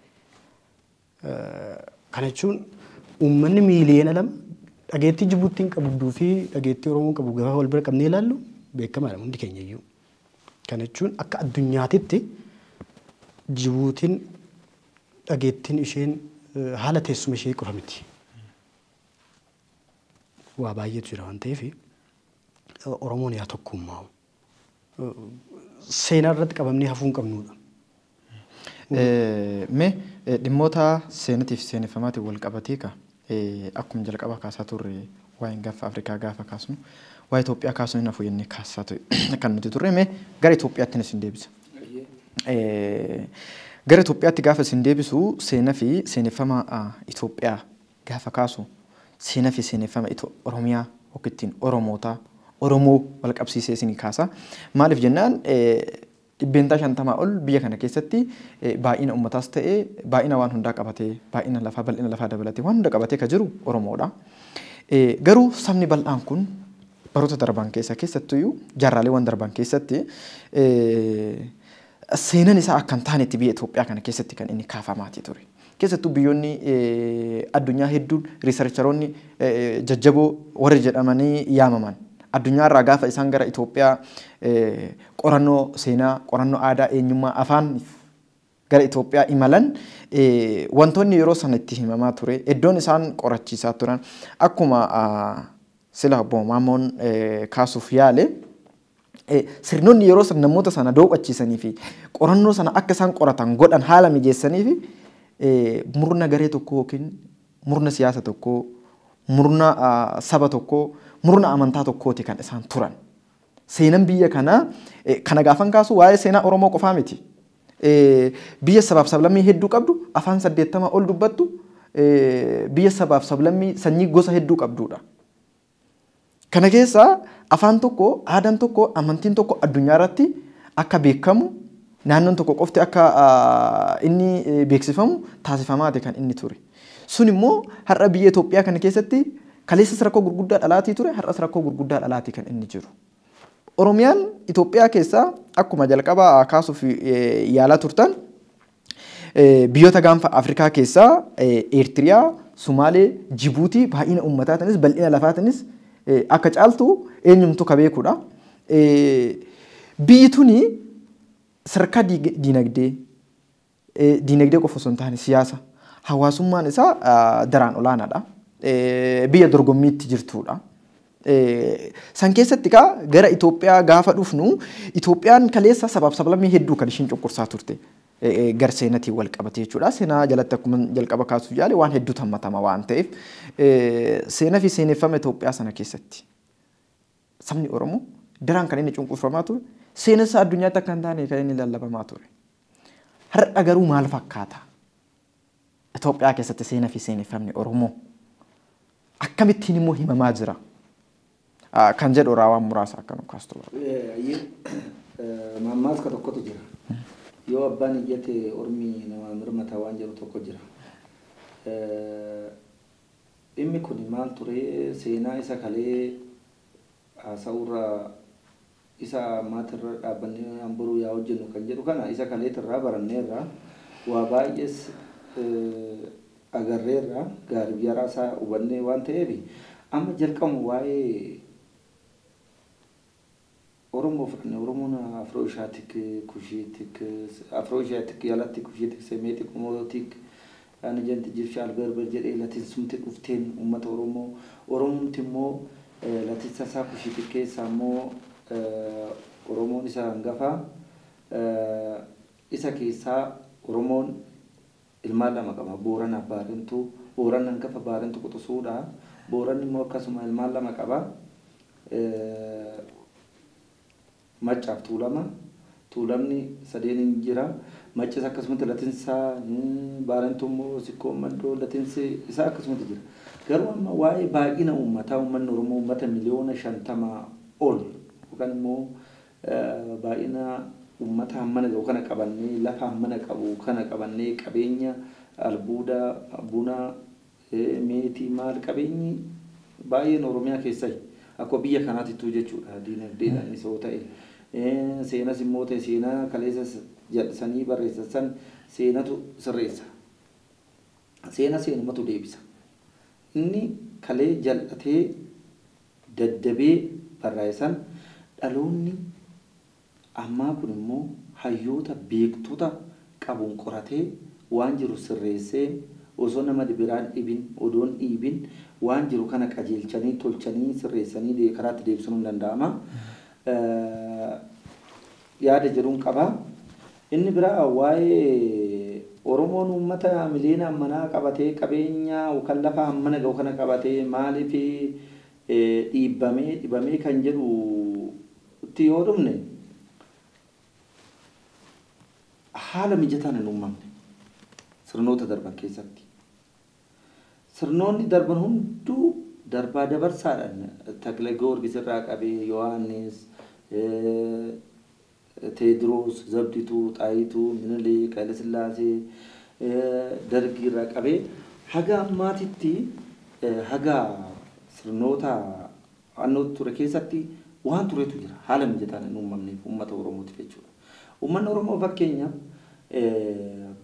Kana jechuun uummanni miiliyoona 2 dhageettii Jibuutiin qabduu fi dhageettii Oromoon qabu gaafa wal bira qabnee ilaallu beekamaadha hundi keenya iyyuu. Kana jechuun akka addunyaatitti Jibuutiin dhageettiin isheen haala teessuma ishee qofa miti. Waa baay'eetu jira waan ta'eef Oromoon yaa tokkummaa. Seenaa irratti qabamnee hafuu hin qabnudha. Mee dhimmoota seenatiif seeneffamaatiin wal qabatee akkuma jalqaba kaasaa turre waa'een gaafa Afrikaa gaafa kaasnu waa'ee Itoophiyaa kaasnu hin hafu jennee kaasaa kan nuti turre mee gara Itoophiyaatti isin deebisa. Gara Itoophiyaatti gaafa isin deebisu seenaa fi seeneffama Itoophiyaa gaafa kaasu seenaa fi seeneffama Oromiyaa yookiin Oromootaa Oromoo wal qabsiisee isin kaasa. Maaliif jennaan dhibbeentaa 50 ol biyya kana keessatti baay'ina uummataas ta'ee baay'ina waan hundaa qabatee baay'ina lafaa bal'ina lafaa dabalatee waan hunda qabatee ka jiru Oromoodha. Garuu sabni bal'aan kun baroota darban keessattuu jaarraaleewwan darban keessatti seenaan isaa akka hin taanetti biyya Itoophiyaa kana keessatti kan inni kaafamaatii ture. Keessattuu biyyoonni addunyaa hedduun riisarcharoonni jajjaboo warri jedhamanii yaamaman. Addunyaa irraa gaafa isaan gara Itoophiyaa qorannoo seenaa, qorannoo aadaa, eenyummaa, afaan gara Itoophiyaa imalan wantoonni yeroo sana itti himamaa ture. Iddoon isaan qorachiisaa turan akkuma sila obbo Maamoon kaasuuf yaale sirnoonni yeroo sana namoota sana dooqachiisanii fi qorannoo sana akka isaan qoratan godhan haala mijeessanii fi murna garee tokko yookiin murna siyaasa tokko, murna saba tokko, murna amantaa tokkooti kan isaan turan. Seenaan biyya kana gaafan kaasu waa'ee seenaa Oromoo qofaa miti. Biyya sabaaf sablammii hedduu qabdu, afaan 80 ol dubbattu, biyya sabaaf sablammii sanyii gosa hedduu qabdudha. Kana keessaa afaan tokko, aadaan tokko, amantiin tokko addunyaa irratti akka beekamu, naannoon tokko qofti akka inni beeksifamu taasifamaati kan inni ture. Sun immoo har'a biyya Itoophiyaa kana keessatti kaleessas rakkoo gurguddaa dhalaatii ture, har'as rakkoo gurguddaa dhalaatii kan inni jiru. Oromiyaan Itoophiyaa keessaa akkuma jalqaba kaasuuf yaalaa turtan biyyoota gaanfa Afrikaa keessaa Eertiriyaa, Sumaalee, Jibuutii baay'ina uummataatinis bal'ina lafaatinis akka caaltu eenyumtu ka beekudha. Biyyi tuni sadarkaa diinagdee qofa osoo hin taane siyaasa hawaasummaan isaa daraan olaanaadha. Biyya dorgommiitti jirtudha. San keessatti gara Itoophiyaa gaafa dhufnu Itoophiyaan kaleessa sabaaf sablammii hedduu kan ishiin cunqursaa turte gar seenatiin wal qabate jechuudha. Seenaa jalatti akkuma jalqaba kaasuuf yaale waan hedduu hammatama waan ta'eef seenaa fi seeneffama Itoophiyaa sana keessatti sabni Oromoo daraan kan inni cunqurfamaa ture seenaa isaa addunyaatti akka hin taane kan inni lallabamaa ture. Har'a garuu maal fakkaata? Itoophiyaa keessatti seenaa fi seeneffamni Oromoo akkamittiin immoo himamaa jira? Kan jedhu raawwan muraasa akka nu kaastu mammaas ka tokkotu jira. Yoo abbaan iyyate ormi nama mirmataa waan jedhu tokko jira. Dhimmi kun maal ture seenaa isa kalee haasa'urraa isa maatirra dhaabbannee hamburuu yaa hojjennu kan jedhu kana isa kaleetirraa baranneerraa waa baay'ees agarreerraa gaarii biyyaraa isaa hubannee waan ta'eef amma jalqabu waa'ee Oromoo fudhanne Oromoon Afro-Ishaatik, Kushiitik, Afro-Ishaatik yaalatti Kushiitik, Semeetik, Mootik, ani janti Jibshaal Berber jedhee latinsumti dhufteen uummata Oromoo. Oromumti immoo latinsa isaa Kushiitik keessaa immoo Oromoon isa hangafaa. Isa keessaa Oromoon ilmaan lama qaba. Boorana Baarentuu, Booran hangafa Baarentuu Quxusuudha. Booran immoo akkasuma ilmaan lama qaba. Macaaf tuulamni sadeen jira. Maccis akkasumatti latinsaa Baarentuu immoo sikkoo maddoo latinsi isaa akkasumatti jira. Garuu amma waa'ee baay'ina uummataa uummanni Oromoo uummata miliyoona 50 ol yookaan immoo baay'ina uummata hammana gahu kana qabannee lafa hammana qabu kana qabannee qabeenya albuuda buna meetii maal qabeenyi baay'een Oromiyaa keessaa akka biyya kanaatittuu jechuudha diinagdeedhaan isa ta'e. Seenas immoo ta'e seenaa kaleessa jal'isanii barreessan seenatu sirreessa. Seena seenumatu deebisa. Inni kalee jal'atee daddabee barreessan dhaloonni ammaa kun immoo hayyoota beektota qabuun qoratee waan jiru sirreessee osoo nama biraan dhibin odoon dhiibin waan jiru kana qajeelchanii tolchanii sirreessanii karaatti deebisuun hin danda'ama. Yaada jedhuun qaba. Inni biraa waa'ee Oromoon uummata miliyoona ammanaa qabatee qabeenya kan lafa ammana ga'u kana qabatee maaliif dhiibamee kan jedhu itti yoo dhumne haala mijataan hin uumamne sirnoota darban keessatti. Sirnoonni darban hunduu darbaa dabarsaadhaan Takla Giyoorgis irraa qabee Yohaannis Teediroos Zabdituu Xaayituu Minilik Haile Sillaasee Dargii irraa qabee haga ammaatitti haga sirnoota annoo ture keessatti waan turetu jira haala mijataan hin uumamneef uummata Oromootiif jechuudha. Uummanni Oromoo fakkeenyaaf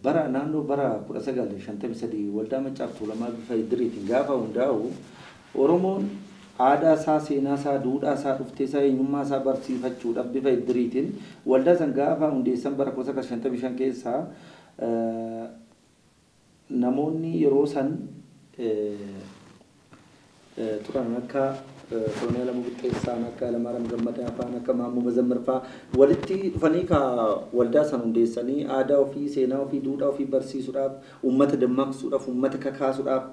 bara naannoo bara 1953 waldaa Maccaaf Tuulamaa bifa Idiriitiin gaafa hundaa'u Oromoon aadaa isaa seenaa isaa duudhaa isaa dhuftee isaa eenyummaa isaa barsiifachuudhaaf bifa Idiriitiin waldaa san gaafa hundeessan bara 1955 keessaa namoonni yeroo san turan akka Koloneel Alamuu Qixxeessaan akka Alamaaram Gammadaa fa'aan akka Maammoo Mazammar fa'aa walitti dhufanii ka waldaa san hundeessanii aadaa ofii seenaa ofii duudhaa ofii barsiisuudhaaf uummata dammaqsuudhaaf uummata kakaasuudhaaf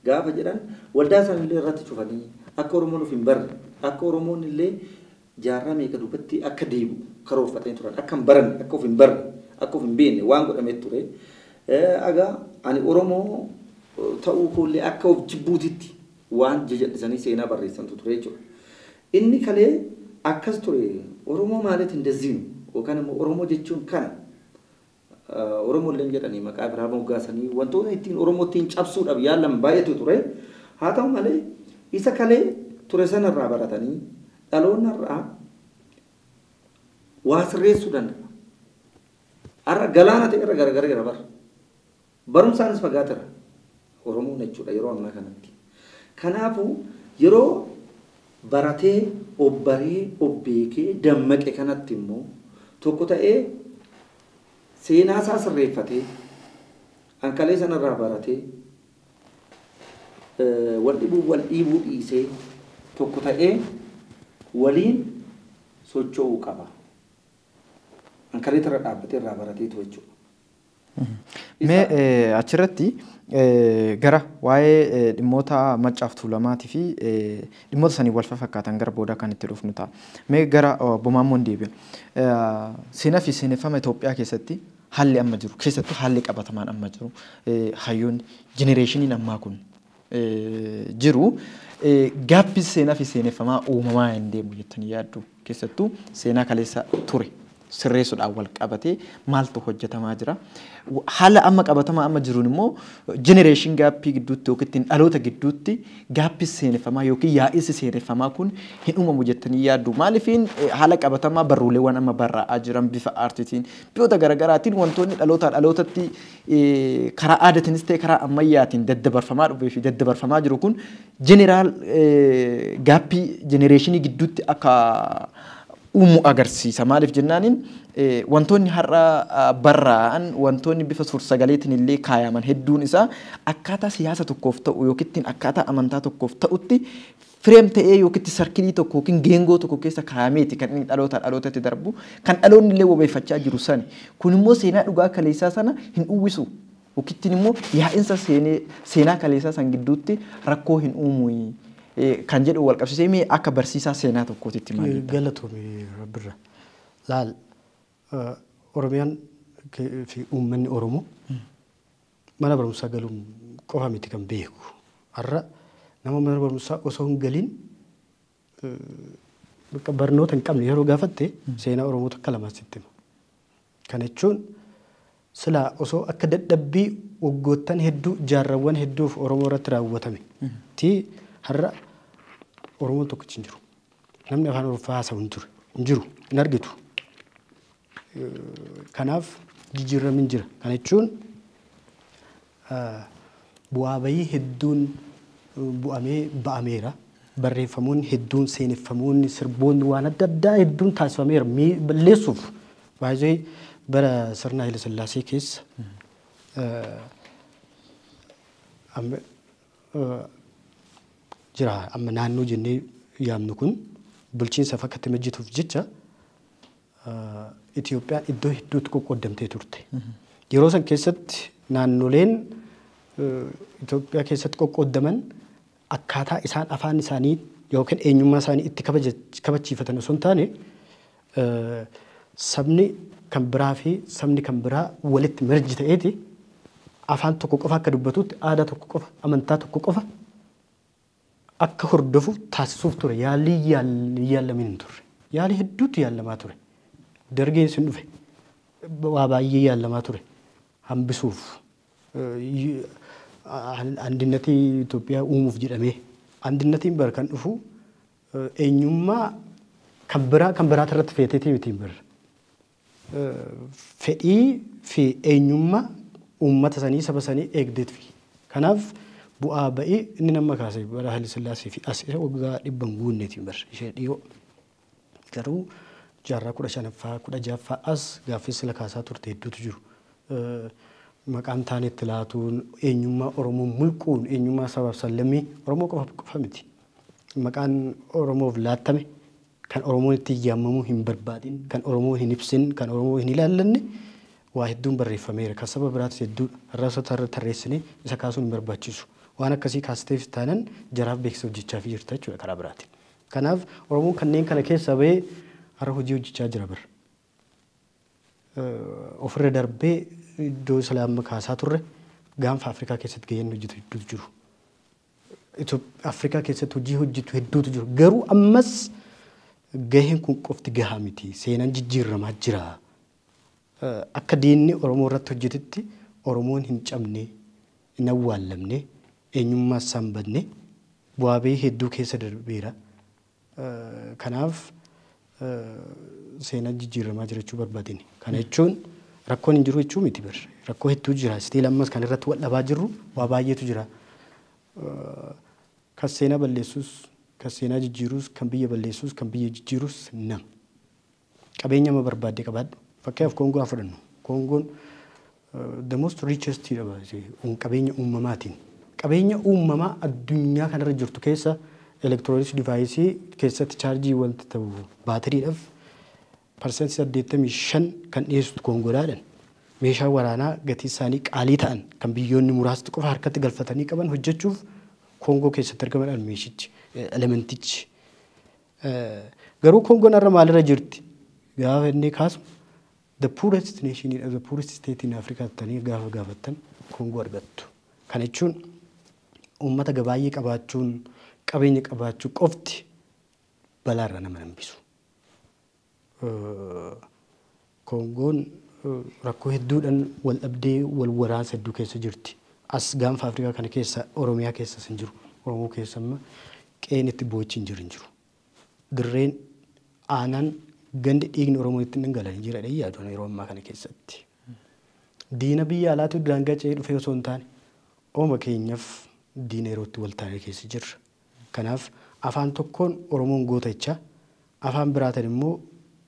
gaafa jedhan waldaa san illee irratti cufanii akka Oromoon of hin barre akka Oromoon illee jaarraa meeqa dubbatti akka deebi'u karoorfatanii turan akka hin baranne akka of hin barre akka of hin beekne waan godhamee ture. Agaa ani Oromoo ta'uu koollee akka of jibbuutitti waan jedhisanii seenaa barreessantu ture jechuudha. Inni kalee akkas ture Oromoo maaliif hin daziinu yookaan immoo Oromoo jechuun kana Oromoo illee jedhanii maqaa biraa moggaasanii wantoota ittiin Oromoo ittiin cabsuudhaaf yaalan baay'eetu ture. Haa ta'u malee isa kalee ture sanarraa baratanii dhaloonnarraa waa sirreessuu danda'a. Har'a galaana ta'e irra gargar bara. Barumsaanis fagaateera Oromoon jechuudha yeroo ammaa kanatti. Kanaafuu yeroo baratee obbaree obbeekee dammaqe kanatti immoo tokko ta'ee seenaa isaa sirreeffatee hankalee sanarraa baratee wal dhiibuu dhiisee tokko ta'ee waliin socho'uu qaba. Hankalee irra dhaabbatee irraa barateetu jechuudha. Mee achirratti gara waa'ee dhimmoota Maccaaf Tuulamaatii fi dhimmoota sanii wal fakkaatan gara booda kan itti dhufnu ta'a. Mee gara Obbo Maammoon deebi'a. Seenaa fi seeneffama Itoophiyaa keessatti haalli amma jiru keessattuu haalli qabatamaan amma jiru hayyoonni jenereeshiniin ammaa kun jiru gaabbii seenaa fi seeneffamaa uumamaa hin deemu jettanii yaaddu keessattuu seenaa kaleessa ture. Sirreessuudhaan wal qabatee maaltu hojjetamaa jira. Haala amma qabatamaa amma jiruun immoo jenereeshin gaappii gidduutti yookiin dhaloota gidduutti gaappii seeneffamaa yookiin yaa'insi seeneffamaa kun hin uumamu jettanii yaaddu. Maaliifiin haala qabatamaa barruuleewwan amma barraa'aa jiran bifa aartiitiin biyyoota garaagaraatiin wantoonni dhalootaa dhalootatti karaa aadaatiinis ta'e karaa ammayyaatiin daddabarfamaa dhufee fi daddabarfamaa jiru kun jeneraal gaappii jenereeshinii gidduutti akka uumu agarsiisa. Maaliif jennaaniin wantoonni har'a barraa'an wantoonni bifa suur-sagaleetiin illee kaayaman hedduun isaa akkaataa siyaasa tokkoof ta'u yookiin akkaataa amantaa tokkoof ta'utti fireem ta'ee yookiin sarkilii tokko yookiin geengoo tokko keessa kaayameeti kan inni dhalootatti darbu kan dhaloonni illee wabeeffachaa jiru sani. Kun immoo seenaa dhugaa kaleessaa sana hin uwwisu yookiin immoo yaa'insa seenaa kaleessaa san gidduutti rakkoo hin uumu. Kan jedhu wal qabsiisee mee akka barsiisaa seenaa tokkootitti maal galatoomii rabbirra laal Oromiyaan fi uummanni Oromoo mana barumsaa galuun qofa miti kan beeku. Har'a nama mana barumsaa osoo hin galiin barnoota hin qabne yeroo gaafatte seenaa Oromoo takka lamaan sitti hima. Kana jechuun silaa osoo akka dadhabbii waggoottan hedduu jaarrawwan hedduuf Oromoo irratti raawwatame ti har'a Oromoon tokkichi hin jiru. namni afaan Oromoo haasa'u hin jiru hin argitu. Kanaaf jijjiiramni jira. Kana jechuun bu'aa bayii hedduun bu'amee ba'ameera. Barreeffamoonni hedduun seeneffamoonni sirboonni waan adda addaa hedduun taasifameera balleessuuf. Baay'ee bara sirna Haile Sillaasee keessa jira amma naannoo jennee yaamnu kun bulchiinsa fakkatti hojjetuuf jecha Itoophiyaan iddoo hedduutti qoqqoodamtee turte. Yeroo san keessatti naannoleen Itoophiyaa keessatti qoqqoodaman akkaataa isaan afaan isaanii yookiin eenyummaa isaanii itti kabachiifatan osoo hin taane sabni kan biraa fi sabni kan biraa walitti mirji ta'eeti afaan tokko qofa akka dubbatutti aadaa tokko qofa amantaa tokko qofa akka hordofu taasisuuf ture yaalii yaalamin hin turre yaalii hedduutti yaalamaa ture dargeen sin dhufe waa baay'ee yaalamaa ture hambisuuf andinnati Itoophiyaa uumuuf jedhamee andinnatiin bar kan dhufu eenyummaa kan biraa irratti feeteetii miti bar fedhii fi eenyummaa uummata sanii saba sanii eegdeet fi kanaaf bu'aa ba'ii inni nama kaasee bara Haile Sillaasee fi as waggaa 100 guunneetiin bar ishee dhiyoo garuu jaarraa 15ffaa 16ffaa as gaaffii sila kaasaa turte hedduutu jiru. Maqaan taanetti laatuun eenyummaa Oromoo mulquun eenyummaa sabaaf sallammii Oromoo qofa miti. Maqaan Oromoof laattame kan Oromoon itti yaamamuu hin barbaadin kan Oromoo hin ibsin kan Oromoo hin ilaallanne waa hedduun barreeffameera kan saba biraatis hedduu har'aasota irra tarreessinee isa kaasuun hin barbaachisu. Waan akkasii kaasteef taanan jaraaf beeksisa hojjechaa fi jirta jechuudha karaa biraatiin. Kanaaf Oromoon kanneen kana keessa bahee har'a hojii hojjechaa jira bira. Ofirra darbee iddoo islaamma kaasaa turre gaanfa Afrikaa keessatti gaheen hojjetu hedduutu jiru. Afrikaa keessatti hojii hojjetu hedduutu jiru. Garuu ammas gaheen kun qofti gahaa miti. Seenaan jijjiiramaa jira. Akka diinni Oromoo irratti hojjetetti Oromoon hin cabne, hin awwaallamne, eenyummaa isaan badne bu'aa bahii hedduu keessa darbeera. Kanaaf seenaan jijjiiramaa jirachuu barbaadini. Kana jechuun rakkoon hin jiru jechuu miti bar. Rakkoo hedduu jira. Stiil ammas kan irratti wal dhabaa jirru waa baay'eetu jira. Kan seenaa balleessuus, kan seenaa jijjiiruus, kan biyya balleessuus, kan biyya jijjiiruus nama. Qabeenya ma barbaadde qabaadhu. Fakkeenyaaf Koongoo haa fudhannu. Koongoon the most richest qabeenya uumamaatiin. Qabeenya uumamaa addunyaa kanarra jirtu keessa elektirooniksii divaayisii keessatti chaarjii wanti ta'u baatiriidhaaf parsantii 85 kan dhiyeessu Koongoodhaan. Meeshaa waraanaa gatii isaanii qaalii ta'an kan biyyoonni muraasni qofa harkatti galfatanii qaban hojjechuuf Koongoo keessatti argaman meeshichi elementichi. Garuu Koongoon har'a maalirra jirti? Gaafa inni kaasu the poorest nation the poorest state in Africa ta'anii gaafa gaafattan Koongoo argattu. Kana jechuun uummata gabaay'ee qabaachuun qabeenya qabaachuu qofti balaarra nama hambisu. Koongoon rakkoo hedduudhaan wal dhabdee wal waraansa hedduu keessa jirti. As gaanfa Afrikaa kana keessa Oromiyaa keessas hin jiru. Oromoo keessa amma qeen itti boo'ichi hin jiru. Dirreen aanaan gandi dhiigni Oromoo itti dhangala'anii jira yaadon yeroo ammaa kana keessatti. Diina biyya alaatu daangaa ce'ee dhufee osoo hin taane ooma keenyaaf diina yerootti wal taanee keessa jirra. Kanaaf afaan tokkoon Oromoon goota jecha afaan biraatiin immoo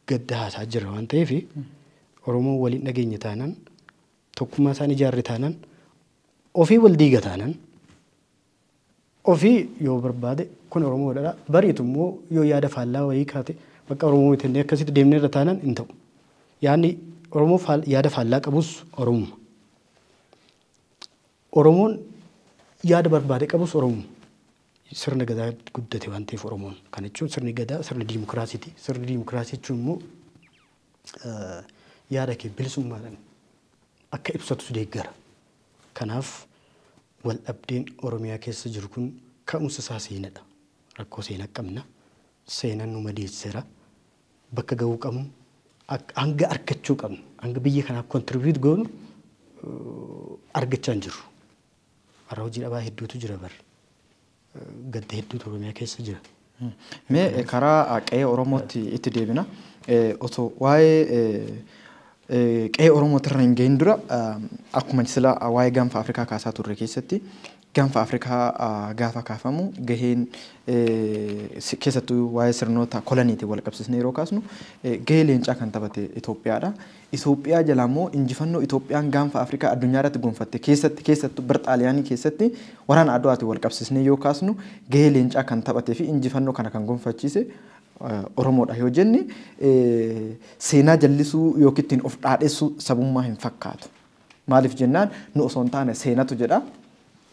gadda haasaa jira waan ta'eef Oromoon waliin dhageenya taanaan tokkummaa isaan ijaarre taanaan ofii wal diiga taanaan ofii yoo barbaade kun Oromoodha bariitu immoo yoo yaada faallaa wayii kaate bakka Oromoo ittiin akkasitti deemnee irra taanaan hin ta'u. Yaadni Oromoo yaada faallaa qabus Oromuma. Oromoon yaada barbaade qabus Oromuma. Sirna gadaa guddate waan ta'eef Oromoon. Kana jechuun sirni gadaa sirna diimokiraasiiti. Sirni diimokiraasii jechuun immoo yaada kee bilisummaadhaan akka ibsatu deeggara. Kanaaf wal dhabdeen Oromiyaa keessa jiru kun ka'umsa isaa seenadha. Rakkoo seenaa qabna. Seenaan nu madeesseera. Bakka gahuu qabnu hanga argachuu qabnu. Hanga biyya kanaaf kontribiut goonu argachaa hin jirru. Har'a hojii dhabaa hedduutu jira bar. Gadda hedduutu Oromiyaa keessa jira. Mee karaa qe'ee Oromootti itti deebina. Otoo waa'ee qe'ee Oromooti irra hin gahin dura akkuma sila waa'ee gaanfa Afrikaa kaasaa turre keessatti gaanfa Afrikaa gaafa kaafamu gaheen keessattuu waa'ee sirnoota koloniitiin wal qabsiisnee yeroo kaasnu gahee leencaa kan taphate Itoophiyaadha. Itoophiyaa jala immoo injifannoo Itoophiyaan gaanfa Afrikaa addunyaa irratti gonfatte keessattuu bara Xaaliyaanii keessatti waraana Adwaatiin wal qabsiisnee yoo kaasnu gahee leencaa kan taphatee fi injifannoo kana kan gonfachiise Oromoodha yoo jenne seenaa jallisuu yookiin of dhaadhessuu sabummaa hin fakkaatu. Maaliif jennaan nu osoo hin taane seenatu jedha.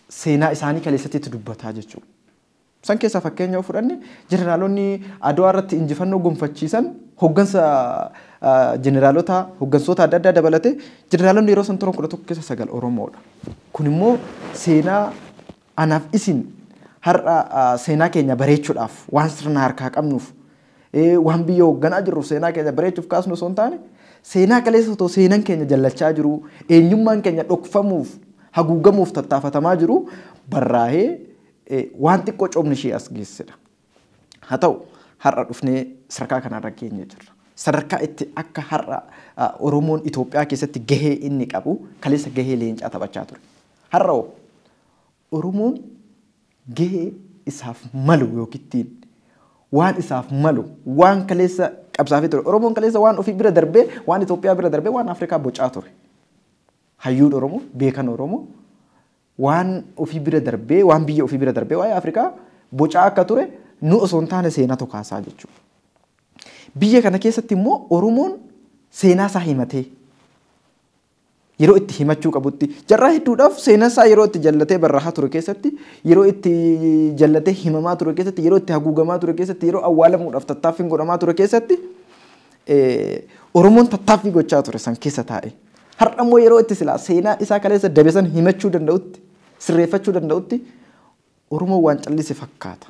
Seenaa isaanii kaleessatti dubbataa jechuudha. San keessaa fakkeenya yoo fudhanne jeneraalonni Adwaa irratti injifannoo gonfachiisan hoggansa jeneraalota hoggansoota adda addaa dabalatee jeneraalonni yeroo san turan 11 Oromoodha. Kun immoo seenaa anaaf isin har'a seenaa keenya bareechuudhaaf waan sirna harkaa qabnuuf waan biyya hoogganaa jirruuf seenaa keenya bareechuuf kaasnu osoo hin taane seenaa kaleessa otoo seenaan keenya jallachaa jiru eenyummaan keenya dhokfamuuf haguugamuuf tattaafatamaa jiru barraa'ee waan xiqqoo coomni ishee as geessedha. Haa ta'u har'a dhufnee sadarkaa kanarra geenye jirra. Sadarkaa itti akka har'a Oromoon Itoophiyaa keessatti gahee inni qabu kaleessa gahee leencaa taphachaa ture. Har'a Oromoon gahee isaaf malu yookiin waan isaaf malu waan kaleessa qabsaafii ture. Oromoon kaleessa waan ofii bira darbee waan Itoophiyaa bira darbee waan Afrikaa bocaa ture. Hayyuun Oromoo beekan Oromoo waan ofii bira darbee waan biyya ofii bira darbee waa'ee Afrikaa bocaa akka ture nu osoo hin taane seenatu kaasaa jechuudha. Biyya kana keessatti immoo Oromoon seenaa isaa himatee yeroo itti himachuu qabutti jarraa hedduudhaaf seenaa isaa yeroo itti jallatee barraa'aa ture keessatti yeroo itti jallatee himamaa ture keessatti yeroo itti haguugamaa ture keessatti yeroo awwaalamuudhaaf tattaaffiin godhamaa ture keessatti Oromoon tattaaffii gochaa ture san keessa taa'e. Har'a immoo yeroo itti silaa seenaa isaa kaleessa dabesan himachuu danda'utti sirreeffachuu danda'utti Oromoo waan callise fakkaata.